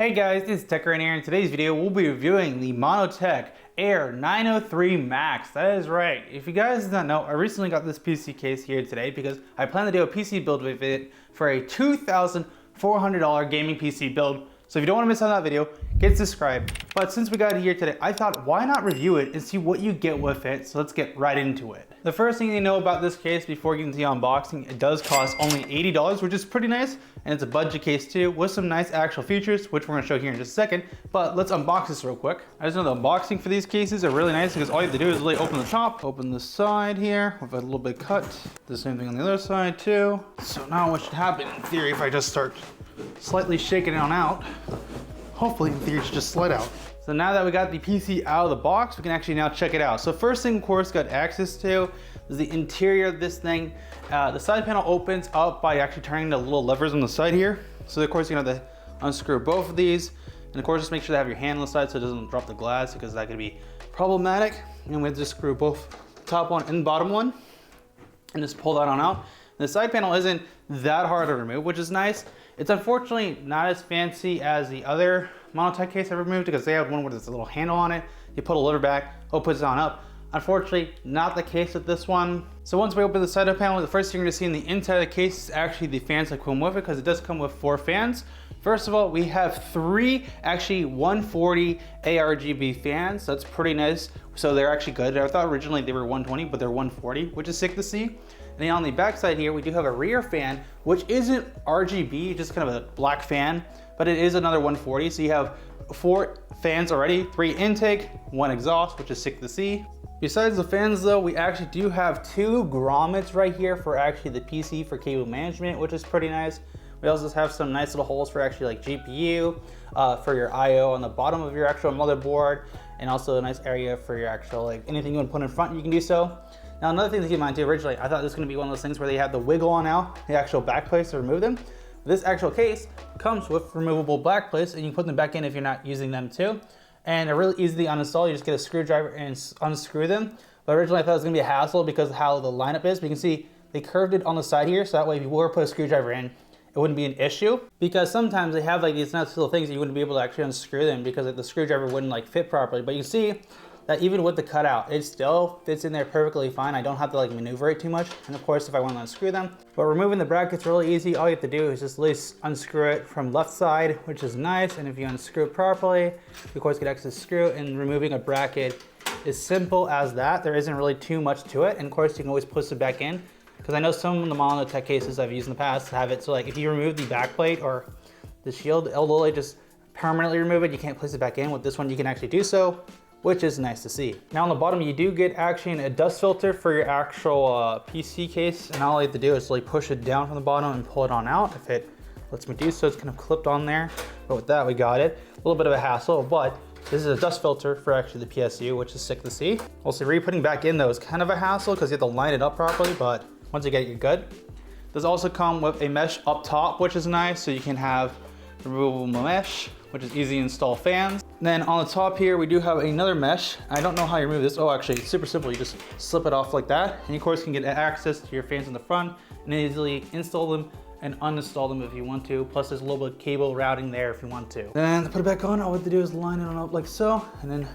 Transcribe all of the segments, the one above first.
Hey guys, it's Tech AIR, and in today's video we'll be reviewing the Montech AIR 903 Max. That is right. If you guys do not know, I recently got this PC case here today because I plan to do a PC build with it for a $2,400 gaming PC build. So if you don't want to miss out on that video, get subscribed. But since we got it here today, I thought why not review it and see what you get with it. So let's get right into it. The first thing you know about this case before getting to the unboxing, it does cost only $80, which is pretty nice. And it's a budget case too, with some nice actual features, which we're gonna show here in just a second. But let's unbox this real quick. I just know the unboxing for these cases are really nice because all you have to do is really open the top, open the side here with a little bit cut. The same thing on the other side too. So now what should happen in theory if I just start slightly shaking it on out, hopefully in theory it should just slide out. So now that we got the PC out of the box, we can actually now check it out. So first thing, of course, got access to is the interior of this thing. The side panel opens up by actually turning the little levers on the side here. So of course you have to unscrew both of these. And of course just make sure to have your hand on the side so it doesn't drop the glass because that could be problematic. And we have to screw both the top one and bottom one and just pull that on out. The side panel isn't that hard to remove, which is nice. It's unfortunately not as fancy as the other Montech case I removed because they have one with this little handle on it. You put a lever back, opens it on up. Unfortunately, not the case with this one. So once we open the side panel, the first thing you're gonna see in the inside of the case is actually the fans that come with it because it does come with 4 fans. First of all, we have 3 actually 140 ARGB fans. That's pretty nice. So they're actually good. I thought originally they were 120, but they're 140, which is sick to see. And then on the back side here, we do have a rear fan, which isn't RGB, just kind of a black fan, but it is another 140. So you have 4 fans already, 3 intake, 1 exhaust, which is sick to see. Besides the fans though, we actually do have 2 grommets right here for actually the PC for cable management, which is pretty nice. We also have some nice little holes for actually like GPU, for your IO on the bottom of your actual motherboard, and also a nice area for your actual, like anything you want to put in front, you can do so. Now another thing to keep in mind too, originally I thought this was going to be one of those things where they have the wiggle on out, the actual back plates to remove them. This actual case comes with removable back plates and you can put them back in if you're not using them too. And they're really easy to uninstall. You just get a screwdriver and unscrew them. But originally I thought it was going to be a hassle because of how the lineup is. But you can see they curved it on the side here, so that way if you were to put a screwdriver in, it wouldn't be an issue. Because sometimes they have like these nice little things that you wouldn't be able to actually unscrew them because like, the screwdriver wouldn't like fit properly. But you see that even with the cutout, it still fits in there perfectly fine. I don't have to like maneuver it too much. And of course, if I want to unscrew them. But removing the bracket's really easy. All you have to do is just at least unscrew it from left side, which is nice. And if you unscrew it properly, you of course get access to screw, and removing a bracket is simple as that. There isn't really too much to it. And of course, you can always push it back in. Because I know some of the Montech cases I've used in the past have it so like if you remove the back plate or the shield, it'll literally just permanently remove it. You can't place it back in. With this one, you can actually do so, which is nice to see. Now on the bottom, you do get actually a dust filter for your actual PC case. And all you have to do is really push it down from the bottom and pull it on out. If it lets me do so, it's kind of clipped on there. But with that, we got it. A little bit of a hassle, but this is a dust filter for actually the PSU, which is sick to see. Also, re-putting back in though is kind of a hassle because you have to line it up properly, but once you get it, you're good. Does also come with a mesh up top, which is nice. So you can have removable mesh, which is easy to install fans. Then on the top here, we do have another mesh. I don't know how you remove this. Oh, actually, it's super simple. You just slip it off like that. And you of course can get access to your fans in the front and easily install them and uninstall them if you want to. Plus there's a little bit of cable routing there if you want to. Then to put it back on, all we have to do is line it on up like so, and then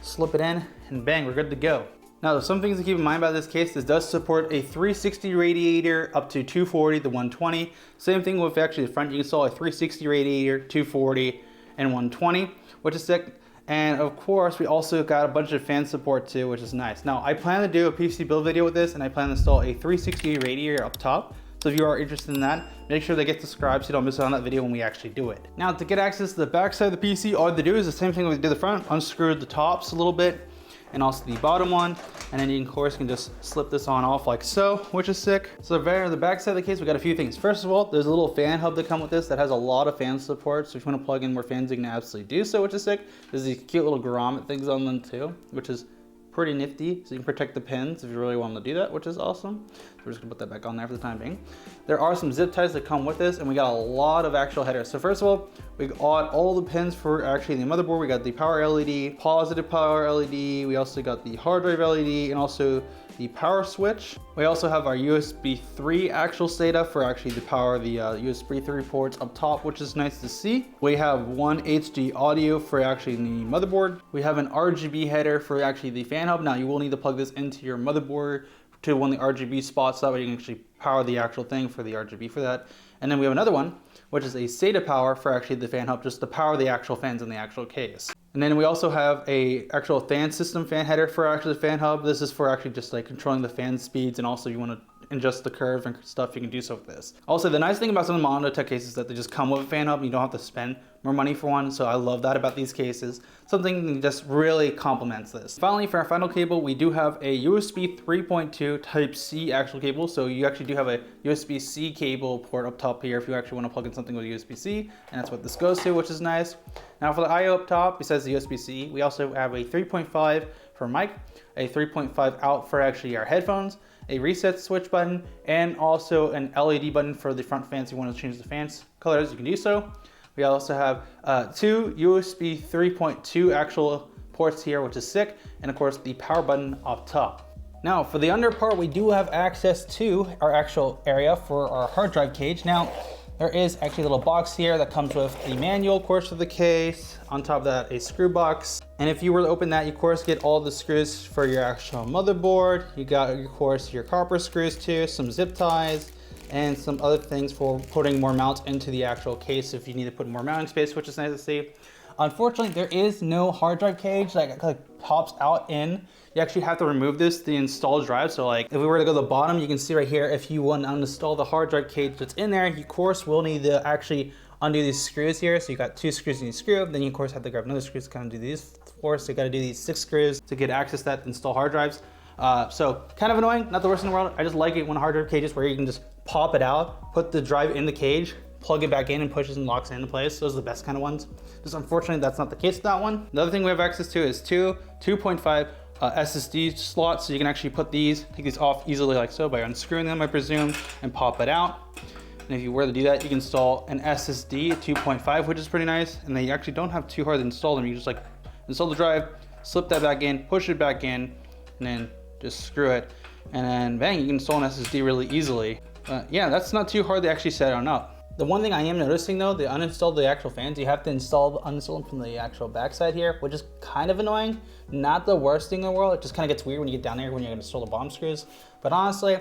slip it in, and bang, we're good to go. Now, some things to keep in mind about this case, this does support a 360 radiator up to 240 to 120. Same thing with actually the front, you can install a 360 radiator, 240 and 120, which is sick. And of course, we also got a bunch of fan support too, which is nice. Now, I plan to do a PC build video with this, and I plan to install a 360 radiator up top. So if you are interested in that, make sure to get subscribed so you don't miss out on that video when we actually do it. Now, to get access to the back side of the PC, all you have to do is the same thing we did the front, unscrew the tops a little bit, and also the bottom one, and then you of course can just slip this on off like so, which is sick. So the back side of the case, we got a few things. First of all, there's a little fan hub that come with this that has a lot of fan support, so if you want to plug in more fans, you can absolutely do so, which is sick. There's these cute little grommet things on them too, which is pretty nifty, so you can protect the pins if you really want to do that, which is awesome. We're just gonna put that back on there for the time being. There are some zip ties that come with this, and we got a lot of actual headers. So first of all, we got all the pins for actually the motherboard. We got the power LED, positive power LED. We also got the hard drive LED, and also the power switch. We also have our USB 3 actual SATA for actually the power, the USB 3 ports up top, which is nice to see. We have one HD audio for actually the motherboard. We have an RGB header for actually the fan hub. Now you will need to plug this into your motherboard to one of the RGB spots, so that way you can actually power the actual thing for the RGB for that. And then we have another one, which is a SATA power for actually the fan hub, just to power the actual fans in the actual case. And then we also have a actual fan system fan header for actually the fan hub. This is for actually just like controlling the fan speeds, and also you want to adjust the curve and stuff, you can do so with this. Also, the nice thing about some of the Montech cases is that they just come with a fan hub and you don't have to spend more money for one. So I love that about these cases. Something that just really complements this. Finally, for our final cable, we do have a USB 3.2 Type C actual cable. So you actually do have a USB-C cable port up top here if you actually want to plug in something with USB-C, and that's what this goes to, which is nice. Now for the I/O up top, besides the USB-C, we also have a 3.5 for mic, a 3.5 out for actually our headphones, a reset switch button, and also an LED button for the front fans. If you want to change the fans colors, you can do so. We also have two USB 3.2 actual ports here, which is sick, and of course the power button up top. Now for the under part, we do have access to our actual area for our hard drive cage. Now there is actually a little box here that comes with the manual, of course, for the case. On top of that, a screw box. And if you were to open that, you of course get all the screws for your actual motherboard. You got, of course, your copper screws too, some zip ties, and some other things for putting more mounts into the actual case if you need to put more mounting space, which is nice to see. Unfortunately, there is no hard drive cage that like pops out in. You actually have to remove this, the installed drive. So like if we were to go to the bottom, you can see right here, if you want to uninstall the hard drive cage that's in there, you of course will need to actually undo these screws here. So you got 2 screws in each screw. Then you of course have to grab another screw to kind of do these 4. So you got to do these 6 screws to get access to that install hard drives. So kind of annoying, not the worst in the world. I just like it when hard drive cages where you can just pop it out, put the drive in the cage, plug it back in and pushes and locks it into place. Those are the best kind of ones. Just unfortunately, that's not the case with that one. The other thing we have access to is 2.5 SSD slots. So you can actually put these, take these off easily like so by unscrewing them, I presume, and pop it out. And if you were to do that, you can install an SSD at 2.5, which is pretty nice. And then you actually don't have too hard to install them. You just like install the drive, slip that back in, push it back in, and then just screw it. And then bang, you can install an SSD really easily. Yeah, that's not too hard to actually set on up. The one thing I am noticing though, they uninstalled the actual fans. You have to uninstall them from the actual backside here, which is kind of annoying. Not the worst thing in the world. It just kind of gets weird when you get down there when you're gonna install the bottom screws. But honestly,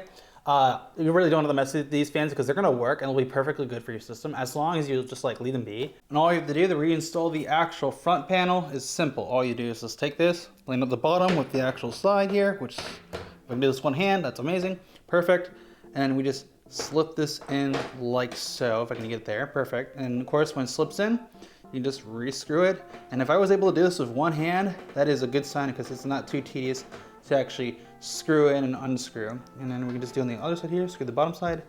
you really don't have to mess with these fans because they're gonna work and they'll be perfectly good for your system as long as you just like leave them be. And all you have to do to reinstall the actual front panel is simple. All you do is just take this, line up the bottom with the actual side here, which if I can do this one hand, that's amazing, perfect. And we just slip this in like so, if I can get there, perfect. And of course, when it slips in, you just re-screw it. And if I was able to do this with one hand, that is a good sign because it's not too tedious to actually screw in and unscrew. And then we can just do on the other side here, screw the bottom side.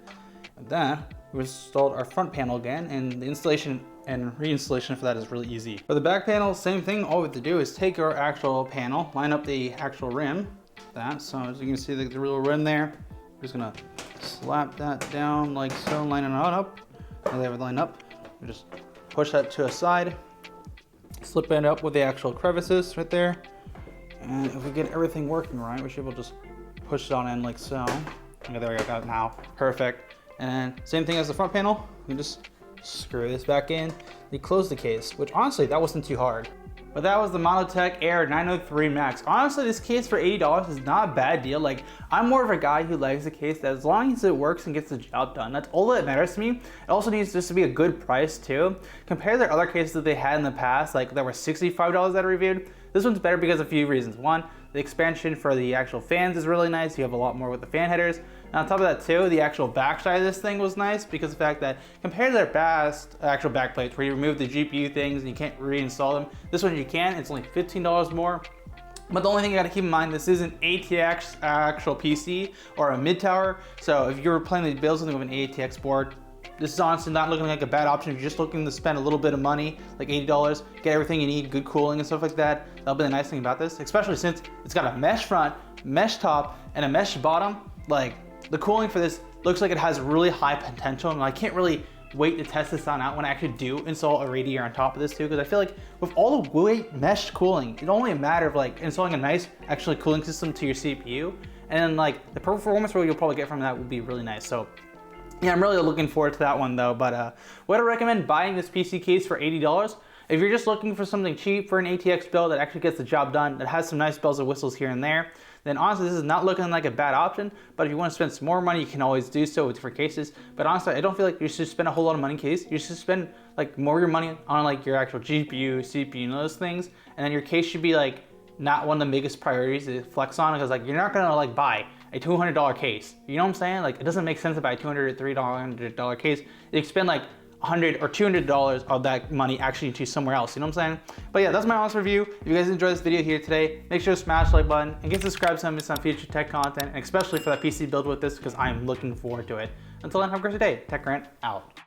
And then we installed our front panel again, and the installation and reinstallation for that is really easy. For the back panel, same thing. All we have to do is take our actual panel, line up the actual rim, so as you can see the real rim there. We're just gonna slap that down like so, line it up. Now they have it lined up. We just push that to a side, slip it up with the actual crevices right there. And if we get everything working right, we should be able to just push it on in like so. Okay, there we go, got it now, perfect. And same thing as the front panel, we just screw this back in. We close the case, which honestly, that wasn't too hard. But that was the Montech AIR 903 Max. Honestly, this case for $80 is not a bad deal. Like, I'm more of a guy who likes a case that as long as it works and gets the job done, that's all that matters to me. It also needs just to be a good price too. Compared to their other cases that they had in the past, like that were $65 that I reviewed, this one's better because of a few reasons. One, the expansion for the actual fans is really nice. You have a lot more with the fan headers. And on top of that too, the actual backside of this thing was nice because of the fact that compared to their past actual backplates where you remove the GPU things and you can't reinstall them, this one you can, it's only $15 more. But the only thing you gotta keep in mind, this is an ATX actual PC or a mid-tower. So if you're planning to build something with an ATX board, this is honestly not looking like a bad option. If you're just looking to spend a little bit of money, like $80, get everything you need, good cooling and stuff like that. That'll be the nice thing about this, especially since it's got a mesh front, mesh top, and a mesh bottom. Like, the cooling for this looks like it has really high potential, and I can't really wait to test this out when I actually do install a radiator on top of this too, because I feel like with all the weight meshed cooling, it's only a matter of like installing a nice actually cooling system to your CPU, and then like the performance you'll probably get from that will be really nice. So yeah, I'm really looking forward to that one though. But would I recommend buying this PC case for $80? If you're just looking for something cheap for an ATX build that actually gets the job done, that has some nice bells and whistles here and there, then honestly this is not looking like a bad option. But if you want to spend some more money, you can always do so with different cases. But honestly, I don't feel like you should spend a whole lot of money in case. You should spend like more of your money on like your actual GPU, CPU, and those things, and then your case should be like not one of the biggest priorities to flex on, because like you're not gonna like buy a $200 case. You know what I'm saying? Like it doesn't make sense to buy a $200 or $300 case. You can spend like $100 or $200 of that money actually to somewhere else, you know what I'm saying? But yeah, that's my honest review. If you guys enjoyed this video here today, make sure to smash the like button and get subscribed so you don't miss on future tech content, and especially for that PC build with this, because I am looking forward to it. Until then, have a great day. TechRant out.